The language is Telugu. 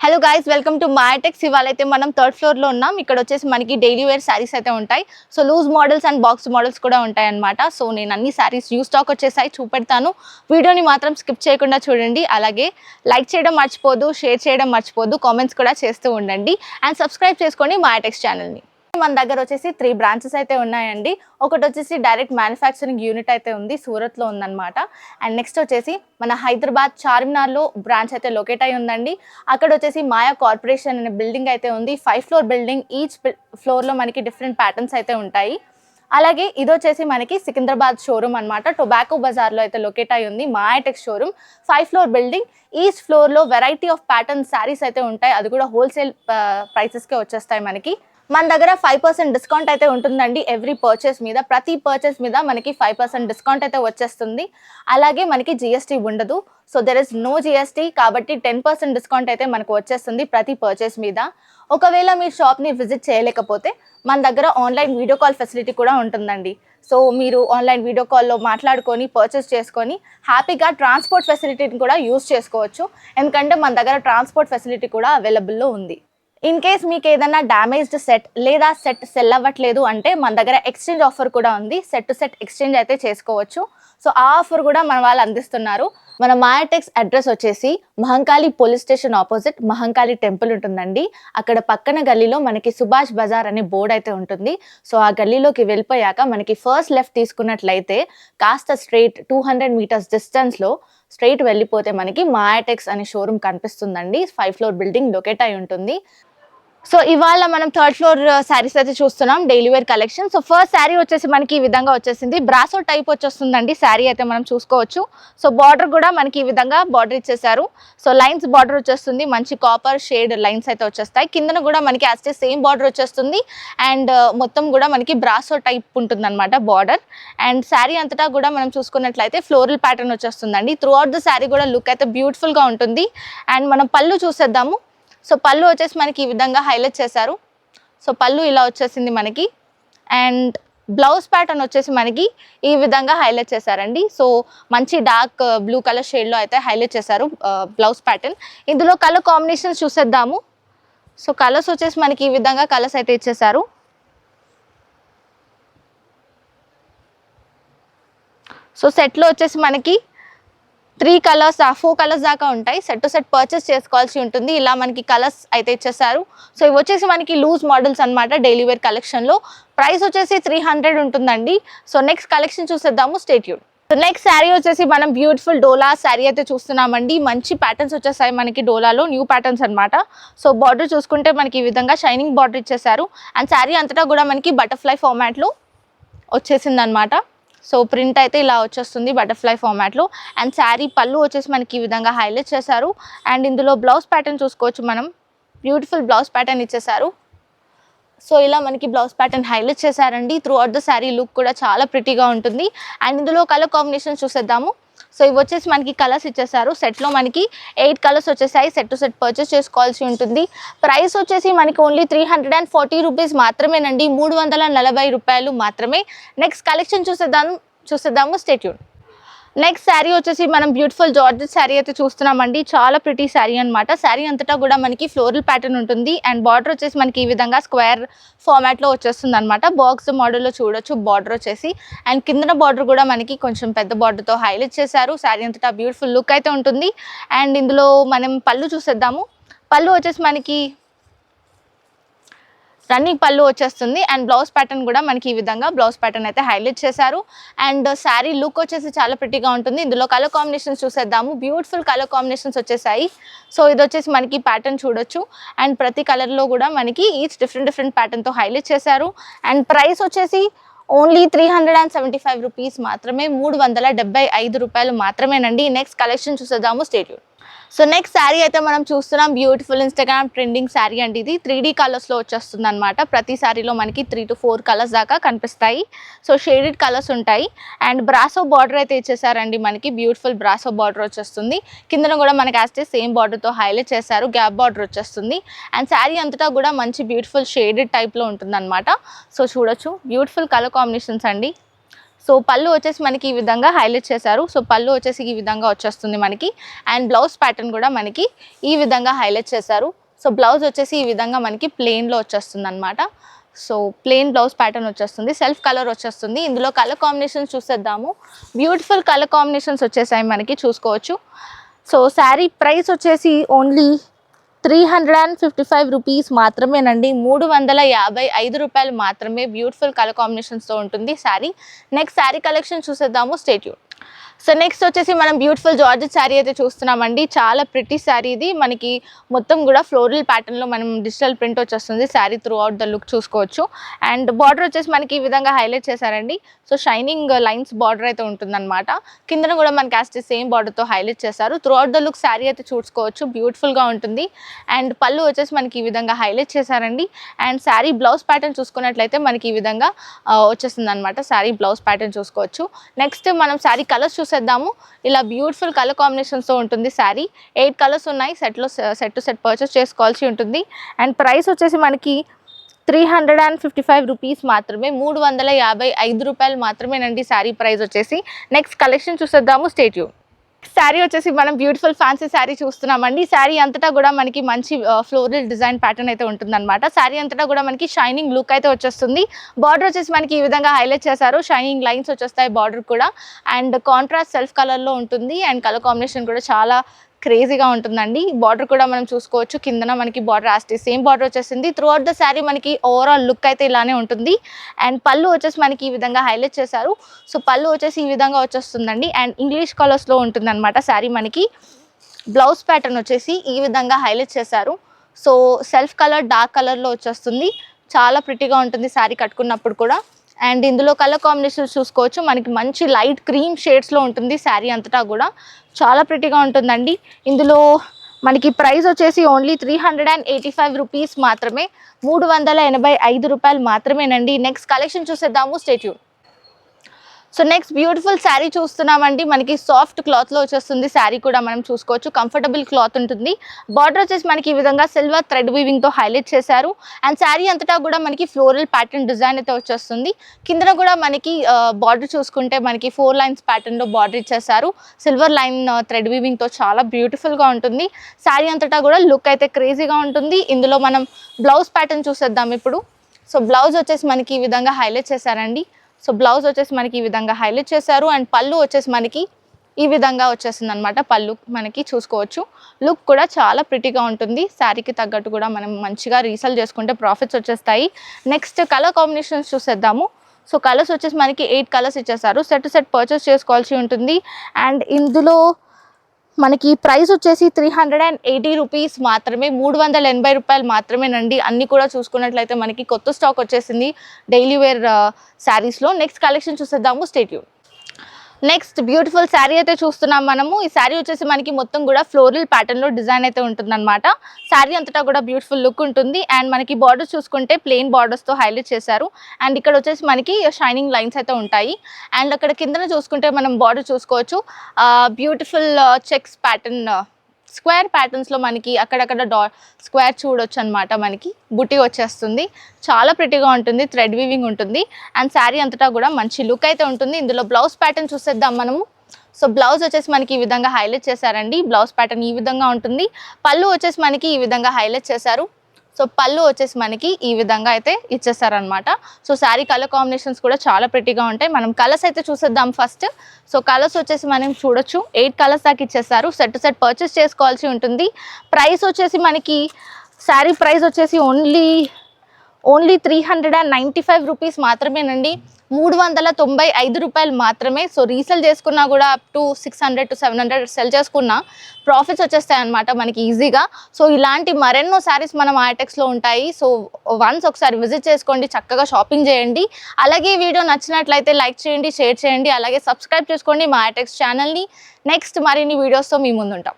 Hello guys, welcome to Mayatechs. ఇవాళ అయితే మనం థర్డ్ ఫ్లోర్ లో ఉన్నాం. ఇక్కడ వచ్చేసి మనకి డైలీ వేర్ శారీస్ అయితే ఉంటాయి. So loose models and box models కూడా ఉంటాయి అన్నమాట. సో నేను అన్ని శారీస్ న్యూ స్టాక్ వచ్చేసాయి చూపెడతాను. వీడియోని మాత్రం స్కిప్ చేయకుండా చూడండి. అలాగే లైక్ చేయడం మర్చిపోదు, షేర్ చేయడం మర్చిపోదు, కామెంట్స్ కూడా చేస్తూ ఉండండి అండ్ సబ్స్క్రైబ్ చేసుకోండి మాయాటెక్స్ ఛానల్ని. మన దగ్గర వచ్చేసి 3 బ్రాంచెస్ అయితే ఉన్నాయండి. ఒకటి వచ్చేసి డైరెక్ట్ మ్యానుఫ్యాక్చరింగ్ యూనిట్ అయితే ఉంది, సూరత్లో ఉందన్నమాట. అండ్ నెక్స్ట్ వచ్చేసి మన హైదరాబాద్ చార్మినార్లో బ్రాంచ్ అయితే లొకేట్ అయి ఉందండి. అక్కడ వచ్చేసి మాయా కార్పొరేషన్ అనే బిల్డింగ్ అయితే ఉంది. 5 ఫ్లోర్ బిల్డింగ్. ఈచ్ ఫ్లోర్లో మనకి డిఫరెంట్ ప్యాటర్న్స్ అయితే ఉంటాయి. అలాగే ఇది వచ్చేసి మనకి సికింద్రాబాద్ షోరూమ్ అనమాట. టొబాకో బజార్లో అయితే లొకేట్ అయి ఉంది మాయాటెక్స్ షోరూమ్. 5 floor building. ఈచ్ ఫ్లోర్లో వెరైటీ ఆఫ్ ప్యాటర్న్ శారీస్ అయితే ఉంటాయి. అది కూడా హోల్సేల్ ప్రైసెస్కే వచ్చేస్తాయి మనకి. మన దగ్గర 5% డిస్కౌంట్ అయితే ఉంటుందండి ఎవ్రీ పర్చేస్ మీద. ప్రతి పర్చేస్ మీద మనకి 5% డిస్కౌంట్ అయితే వచ్చేస్తుంది. అలాగే మనకి జిఎస్టీ ఉండదు. So there is no GST, కాబట్టి 10% డిస్కౌంట్ అయితే మనకు వచ్చేస్తుంది ప్రతి పర్చేస్ మీద. ఒకవేళ మీరు షాప్ని విజిట్ చేయలేకపోతే మన దగ్గర ఆన్లైన్ వీడియో కాల్ ఫెసిలిటీ కూడా ఉంటుందండి. సో మీరు ఆన్లైన్ వీడియో కాల్లో మాట్లాడుకొని పర్చేస్ చేసుకొని హ్యాపీగా ట్రాన్స్పోర్ట్ ఫెసిలిటీని కూడా యూజ్ చేసుకోవచ్చు. ఎందుకంటే మన దగ్గర ట్రాన్స్పోర్ట్ ఫెసిలిటీ కూడా అవైలబుల్లో ఉంది. ఇన్ కేస్ మీకు ఏదైనా డ్యామేజ్డ్ సెట్ లేదా సెట్ సెల్ అవ్వట్లేదు అంటే మన దగ్గర ఎక్స్చేంజ్ ఆఫర్ కూడా ఉంది. సెట్ టు సెట్ ఎక్స్చేంజ్ అయితే చేసుకోవచ్చు. సో ఆ ఆఫర్ కూడా మన వాళ్ళు అందిస్తున్నారు. మన మాయాటెక్స్ అడ్రస్ వచ్చేసి Mahankali police station opposite Mahankali temple ఉంటుందండి. అక్కడ పక్కన గల్లీలో మనకి సుభాష్ బజార్ అనే బోర్డు అయితే ఉంటుంది. సో ఆ గల్లీలోకి వెళ్ళిపోయాక మనకి ఫస్ట్ లెఫ్ట్ తీసుకున్నట్లయితే కాస్త స్ట్రైట్ 200 మీటర్స్ డిస్టెన్స్లో స్ట్రైట్ వెళ్ళిపోతే మనకి మాయాటెక్స్ అనే షోరూమ్ కనిపిస్తుందండి. 5 ఫ్లోర్ బిల్డింగ్ లొకేట్ అయి ఉంటుంది. సో ఇవాళ మనం థర్డ్ ఫ్లోర్ శారీస్ అయితే చూస్తున్నాం, daily wear collection. So first sari వచ్చేసి మనకి ఈ విధంగా వచ్చేసింది. బ్రాసో టైప్ వచ్చేస్తుందండి శారీ అయితే మనం చూసుకోవచ్చు. సో బార్డర్ కూడా మనకి ఈ విధంగా బార్డర్ ఇచ్చేసారు. సో లైన్స్ బార్డర్ వచ్చేస్తుంది, మంచి కాపర్ షేడ్ లైన్స్ అయితే వచ్చేస్తాయి. కిందన కూడా మనకి యాజ్ సేమ్ బార్డర్ వచ్చేస్తుంది. అండ్ మొత్తం కూడా మనకి బ్రాసో టైప్ ఉంటుంది అనమాట బార్డర్. అండ్ శారీ అంతటా కూడా మనం చూసుకున్నట్లయితే ఫ్లోరల్ ప్యాటర్న్ వచ్చేస్తుందండి. త్రూ అవుట్ ద శారీ కూడా లుక్ అయితే బ్యూటిఫుల్గా ఉంటుంది. అండ్ మనం పళ్ళు చూసేద్దాము. సో పళ్ళు వచ్చేసి మనకి ఈ విధంగా హైలైట్ చేశారు. సో పళ్ళు ఇలా వచ్చేసింది మనకి. అండ్ బ్లౌజ్ ప్యాటర్న్ వచ్చేసి మనకి ఈ విధంగా హైలైట్ చేశారండి. సో మంచి డార్క్ బ్లూ కలర్ షేడ్లో అయితే హైలైట్ చేశారు బ్లౌజ్ ప్యాటర్న్. ఇందులో కలర్ కాంబినేషన్స్ చూసేద్దాము. సో కలర్స్ వచ్చేసి మనకి ఈ విధంగా కలర్స్ అయితే ఇచ్చేసారు. సో సెట్లో వచ్చేసి మనకి 4 కలర్స్ దాకా ఉంటాయి. సెట్ టు సెట్ పర్చేస్ చేసుకోవాల్సి ఉంటుంది. ఇలా మనకి కలర్స్ అయితే ఇచ్చేసారు. సో ఇవి వచ్చేసి మనకి లూజ్ మోడల్స్ అనమాట డైలీ వేర్ కలెక్షన్లో. ప్రైస్ వచ్చేసి 300 ఉంటుందండి. సో నెక్స్ట్ కలెక్షన్ చూసేద్దాము, stay tune. So next sari వచ్చేసి మనం బ్యూటిఫుల్ డోలా శారీ అయితే చూస్తున్నామండి. మంచి ప్యాటర్న్స్ వచ్చేసాయి మనకి డోలాలో, న్యూ ప్యాటర్న్స్ అనమాట. సో బార్డర్ చూసుకుంటే మనకి ఈ విధంగా షైనింగ్ బార్డర్ ఇచ్చేసారు. అండ్ శారీ అంతటా కూడా మనకి బటర్ఫ్లై ఫార్మాట్లో వచ్చేసింది అనమాట. సో ప్రింట్ అయితే ఇలా వచ్చేస్తుంది బటర్ఫ్లై ఫార్మాట్లో. అండ్ శారీ పళ్ళు వచ్చేసి మనకి ఈ విధంగా హైలైట్ చేశారు. అండ్ ఇందులో బ్లౌజ్ ప్యాటర్న్ చూసుకోవచ్చు మనం. బ్యూటిఫుల్ బ్లౌజ్ ప్యాటర్న్ ఇచ్చేసారు. సో ఇలా మనకి బ్లౌజ్ ప్యాటర్న్ హైలైట్ చేశారండి. Through out the sari look కూడా చాలా ప్రిటీగా ఉంటుంది. అండ్ ఇందులో కలర్ కాంబినేషన్ చూసేద్దాము. సో ఇవి వచ్చేసి మనకి కలర్స్ ఇచ్చేసారు. సెట్లో మనకి 8 కలర్స్ వచ్చేసాయి. సెట్ టు సెట్ పర్చేస్ చేసుకోవాల్సి ఉంటుంది. ప్రైస్ వచ్చేసి మనకి ఓన్లీ 340 రూపీస్ మాత్రమేనండి, 340 రూపాయలు మాత్రమే. నెక్స్ట్ కలెక్షన్ చూసేద్దాము, స్టే ట్యూన్. నెక్స్ట్ శారీ వచ్చేసి మనం బ్యూటిఫుల్ జార్జెట్ శారీ అయితే చూస్తున్నామండి. చాలా ప్రిటీ శారీ అనమాట. శారీ అంతటా కూడా మనకి ఫ్లోరల్ ప్యాటర్న్ ఉంటుంది. అండ్ బార్డర్ వచ్చేసి మనకి ఈ విధంగా స్క్వేర్ ఫార్మాట్లో వచ్చేస్తుంది అనమాట. బాక్స్ మోడల్లో చూడొచ్చు బార్డర్ వచ్చేసి. అండ్ కిందన బార్డర్ కూడా మనకి కొంచెం పెద్ద బార్డర్తో హైలైట్ చేశారు. శారీ అంతటా బ్యూటిఫుల్ లుక్ అయితే ఉంటుంది. అండ్ ఇందులో మనం పళ్ళు చూసేద్దాము. పళ్ళు వచ్చేసి మనకి రన్నింగ్ పళ్ళు వచ్చేస్తుంది. అండ్ బ్లౌజ్ ప్యాటర్న్ కూడా మనకి ఈ విధంగా బ్లౌజ్ ప్యాటర్న్ అయితే హైలైట్ చేశారు. అండ్ శారీ లుక్ వచ్చేసి చాలా ప్రిటీగా ఉంటుంది. ఇందులో కలర్ కాంబినేషన్స్ చూసేద్దాము. బ్యూటిఫుల్ కలర్ కాంబినేషన్స్ వచ్చేసాయి. సో ఇది వచ్చేసి మనకి ప్యాటర్న్ చూడొచ్చు. అండ్ ప్రతి కలర్లో కూడా మనకి ఈచ్ డిఫరెంట్ ప్యాటర్న్తో హైలైట్ చేశారు. అండ్ ప్రైస్ వచ్చేసి ఓన్లీ 375 రూపీస్ మాత్రమే, 375 రూపాయలు మాత్రమేనండి. నెక్స్ట్ కలెక్షన్ చూసేద్దాము, stay tune. So next sari అయితే మనం చూస్తున్నాం. బ్యూటిఫుల్ ఇన్స్టాగ్రామ్ ట్రెండింగ్ శారీ అండి ఇది. 3D కలర్స్లో వచ్చేస్తుంది అనమాట. ప్రతి శారీలో మనకి 3 to 4 కలర్స్ దాకా కనిపిస్తాయి. సో షేడెడ్ కలర్స్ ఉంటాయి. అండ్ బ్రాసో బార్డర్ అయితే ఇచ్చేసారండి మనకి. బ్యూటిఫుల్ బ్రాసో బార్డర్ వచ్చేస్తుంది. కిందన కూడా మనకి యాజ్ సేమ్ బార్డర్తో హైలైట్ చేశారు. గ్యాప్ బార్డర్ వచ్చేస్తుంది. అండ్ శారీ అంతటా కూడా మంచి బ్యూటిఫుల్ షేడెడ్ టైప్లో ఉంటుంది అనమాట. సో చూడొచ్చు బ్యూటిఫుల్ కలర్ కాంబినేషన్స్ అండి. సో పళ్ళు వచ్చేసి మనకి ఈ విధంగా హైలైట్ చేశారు. సో పళ్ళు వచ్చేసి ఈ విధంగా వచ్చేస్తుంది మనకి. అండ్ బ్లౌజ్ ప్యాటర్న్ కూడా మనకి ఈ విధంగా హైలైట్ చేశారు. సో బ్లౌజ్ వచ్చేసి ఈ విధంగా మనకి ప్లెయిన్లో వచ్చేస్తుంది అనమాట. సో ప్లెయిన్ బ్లౌజ్ ప్యాటర్న్ వచ్చేస్తుంది, సెల్ఫ్ కలర్ వచ్చేస్తుంది. ఇందులో కలర్ కాంబినేషన్స్ చూసేద్దాము. బ్యూటిఫుల్ కలర్ కాంబినేషన్స్ వచ్చేసాయి మనకి, చూసుకోవచ్చు. సో శారీ ప్రైస్ వచ్చేసి ఓన్లీ 355 రూపీస్ మాత్రమేనండి. 355 రూపాయలు మాత్రమే. బ్యూటిఫుల్ కలర్ కాంబినేషన్స్తో ఉంటుంది శారీ. నెక్స్ట్ శారీ కలెక్షన్ చూసేద్దాము, స్టే ట్యూన్. సో నెక్స్ట్ వచ్చేసి మనం బ్యూటిఫుల్ జార్జెట్ శారీ అయితే చూస్తున్నామండి. చాలా ప్రిటీ శారీ ఇది. మనకి మొత్తం కూడా ఫ్లోరల్ ప్యాటర్న్లో మనం డిజిటల్ ప్రింట్ వచ్చేస్తుంది sari through out the look చూసుకోవచ్చు. అండ్ బార్డర్ వచ్చేసి మనకి ఈ విధంగా హైలైట్ చేశారండి. సో షైనింగ్ లైన్స్ బార్డర్ అయితే ఉంటుందన్నమాట. కిందన కూడా మనకి యాజ్ సేమ్ బార్డర్తో హైలైట్ చేశారు. Through out the look sari అయితే చూసుకోవచ్చు, బ్యూటిఫుల్గా ఉంటుంది. అండ్ పళ్ళు వచ్చేసి మనకి ఈ విధంగా హైలైట్ చేశారండి. అండ్ శారీ బ్లౌజ్ ప్యాటర్న్ చూసుకున్నట్లయితే మనకి ఈ విధంగా వచ్చేస్తుంది అనమాట. శారీ బ్లౌజ్ ప్యాటర్న్ చూసుకోవచ్చు. నెక్స్ట్ మనం శారీ కలర్స్ చూసేద్దాము. ఇలా బ్యూటిఫుల్ కలర్ కాంబినేషన్స్తో ఉంటుంది శారీ. 8 కలర్స్ ఉన్నాయి. సెట్ టు సెట్ పర్చేస్ చేసుకోవాల్సి ఉంటుంది. అండ్ ప్రైస్ వచ్చేసి మనకి 355 రూపీస్ మాత్రమే. 355 రూపాయలు మాత్రమేనండి శారీ ప్రైస్ వచ్చేసి. నెక్స్ట్ కలెక్షన్ చూసేద్దాము, స్టే ట్యూన్. శారీ వచ్చేసి మనం బ్యూటిఫుల్ ఫ్యాన్సీ శారీ చూస్తున్నామండి. శారీ అంతటా కూడా మనకి మంచి ఫ్లోరల్ డిజైన్ ప్యాటర్న్ అయితే ఉంటుందన్నమాట. శారీ అంతటా కూడా మనకి షైనింగ్ లుక్ అయితే వచ్చేస్తుంది. బార్డర్ వచ్చేసి మనకి ఈ విధంగా హైలైట్ చేశారు. షైనింగ్ లైన్స్ వచ్చేస్తాయి బార్డర్ కూడా. అండ్ కాంట్రాస్ట్ సెల్ఫ్ కలర్లో ఉంటుంది. అండ్ కలర్ కాంబినేషన్ కూడా చాలా క్రేజీగా ఉంటుందండి. బార్డర్ కూడా మనం చూసుకోవచ్చు. కిందన మనకి బార్డర్ యాస్టీ సేమ్ బార్డర్ వచ్చేసింది. త్రూ అవుట్ ద శారీ మనకి ఓవరాల్ లుక్ అయితే ఇలానే ఉంటుంది. అండ్ పళ్ళు వచ్చేసి మనకి ఈ విధంగా హైలైట్ చేశారు. సో పళ్ళు వచ్చేసి ఈ విధంగా వచ్చేస్తుందండి. అండ్ ఇంగ్లీష్ కలర్స్లో ఉంటుంది అనమాట శారీ మనకి. బ్లౌజ్ ప్యాటర్న్ వచ్చేసి ఈ విధంగా హైలైట్ చేశారు. సో సెల్ఫ్ కలర్ డార్క్ కలర్లో వచ్చేస్తుంది. చాలా ప్రిటీగా ఉంటుంది శారీ కట్టుకున్నప్పుడు కూడా. అండ్ ఇందులో కలర్ కాంబినేషన్స్ చూసుకోవచ్చు. మనకి మంచి లైట్ క్రీమ్ షేడ్స్లో ఉంటుంది శారీ అంతటా కూడా. చాలా ప్రిటీగా ఉంటుందండి. ఇందులో మనకి ప్రైస్ వచ్చేసి ఓన్లీ 385 రూపీస్ మాత్రమే. 385 రూపాయలు మాత్రమేనండి. నెక్స్ట్ కలెక్షన్ చూసేద్దాము, stay tune. So next beautiful sari చూస్తున్నామండి. మనకి సాఫ్ట్ క్లాత్లో వచ్చేస్తుంది శారీ కూడా మనం చూసుకోవచ్చు. కంఫర్టబుల్ క్లాత్ ఉంటుంది. బార్డర్ వచ్చేసి మనకి ఈ విధంగా సిల్వర్ థ్రెడ్ వీవింగ్తో హైలైట్ చేశారు. అండ్ శారీ అంతటా కూడా మనకి ఫ్లోరల్ ప్యాటర్న్ డిజైన్ అయితే వచ్చేస్తుంది. కిందన కూడా మనకి బార్డర్ చూసుకుంటే మనకి 4 లైన్స్ ప్యాటర్న్లో బార్డర్ ఇచ్చేసారు. సిల్వర్ లైన్ థ్రెడ్ వీవింగ్తో చాలా బ్యూటిఫుల్గా ఉంటుంది. శారీ అంతటా కూడా లుక్ అయితే క్రేజీగా ఉంటుంది. ఇందులో మనం బ్లౌజ్ ప్యాటర్న్ చూసేద్దాం ఇప్పుడు. సో బ్లౌజ్ వచ్చేసి మనకి ఈ విధంగా హైలైట్ చేశారండి. సో బ్లౌజ్ వచ్చేసి మనకి ఈ విధంగా హైలైట్ చేశారు. అండ్ పళ్ళు వచ్చేసి మనకి ఈ విధంగా వచ్చేసింది అనమాట. పళ్ళు మనకి చూసుకోవచ్చు. లుక్ కూడా చాలా ప్రిటీగా ఉంటుంది. శారీకి తగ్గట్టు కూడా మనం మంచిగా రీసేల్ చేసుకుంటే ప్రాఫిట్స్ వచ్చేస్తాయి. నెక్స్ట్ కలర్ కాంబినేషన్స్ చూసేద్దాము. సో కలర్స్ వచ్చేసి మనకి 8 కలర్స్ ఇచ్చేసారు. సెట్ టు సెట్ పర్చేస్ చేసుకోవాల్సి ఉంటుంది. అండ్ ఇందులో మనకి ప్రైస్ వచ్చేసి 380 రూపీస్ మాత్రమే. 380 రూపాయలు మాత్రమేనండి. అన్నీ కూడా చూసుకున్నట్లయితే మనకి కొత్త స్టాక్ వచ్చేసింది డైలీ వేర్ శారీస్లో. నెక్స్ట్ కలెక్షన్ చూసేద్దాము, stay tune. Next beautiful sari అయితే చూస్తున్నాం మనము. ఈ శారీ వచ్చేసి మనకి మొత్తం కూడా ఫ్లోరల్ ప్యాటర్న్లో డిజైన్ అయితే ఉంటుందన్నమాట. శారీ అంతటా కూడా బ్యూటిఫుల్ లుక్ ఉంటుంది. అండ్ మనకి బార్డర్స్ చూసుకుంటే ప్లెయిన్ బార్డర్స్తో హైలైట్ చేశారు. అండ్ ఇక్కడ వచ్చేసి మనకి షైనింగ్ లైన్స్ అయితే ఉంటాయి. అండ్ అక్కడ కిందన చూసుకుంటే మనం బార్డర్ చూసుకోవచ్చు. బ్యూటిఫుల్ చెక్స్ ప్యాటర్న్ స్క్వేర్ ప్యాటర్న్స్లో మనకి అక్కడక్కడ స్క్వేర్ చూడొచ్చు అనమాట. మనకి బుట్టి వచ్చేస్తుంది. చాలా ప్రిటీగా ఉంటుంది. థ్రెడ్ వీవింగ్ ఉంటుంది. అండ్ శారీ అంతటా కూడా మంచి లుక్ అయితే ఉంటుంది. ఇందులో బ్లౌజ్ ప్యాటర్న్ చూసేద్దాం మనము. సో బ్లౌజ్ వచ్చేసి మనకి ఈ విధంగా హైలైట్ చేశారండి. బ్లౌజ్ ప్యాటర్న్ ఈ విధంగా ఉంటుంది. పళ్ళు వచ్చేసి మనకి ఈ విధంగా హైలైట్ చేశారు. సో పళ్ళు వచ్చేసి మనకి ఈ విధంగా అయితే ఇచ్చేసారనమాట. సో శారీ కలర్ కాంబినేషన్స్ కూడా చాలా ప్రిటీగా ఉంటాయి. మనం కలర్స్ అయితే చూసేద్దాం ఫస్ట్. సో కలర్స్ వచ్చేసి మనం చూడొచ్చు. 8 కలర్స్ దాకా ఇచ్చేస్తారు. సెట్ టు సెట్ పర్చేస్ చేసుకోవాల్సి ఉంటుంది. ప్రైస్ వచ్చేసి మనకి శారీ ప్రైస్ వచ్చేసి ఓన్లీ 395 రూపీస్ మాత్రమేనండి. 395 రూపాయలు మాత్రమే. సో రీసెల్ చేసుకున్నా కూడా అప్ టు 600 to 700 సెల్ చేసుకున్నా ప్రాఫిట్స్ వచ్చేస్తాయి అనమాట మనకి ఈజీగా. సో ఇలాంటి మరెన్నో శారీస్ మనం ఆర్టెక్స్లో ఉంటాయి. సో వన్స్ ఒకసారి విజిట్ చేసుకోండి, చక్కగా షాపింగ్ చేయండి. అలాగే వీడియో నచ్చినట్లయితే లైక్ చేయండి, షేర్ చేయండి, అలాగే సబ్స్క్రైబ్ చేసుకోండి మా ఆర్టెక్స్ ఛానల్ని. నెక్స్ట్ మరిన్ని వీడియోస్తో మీ ముందుంటాం.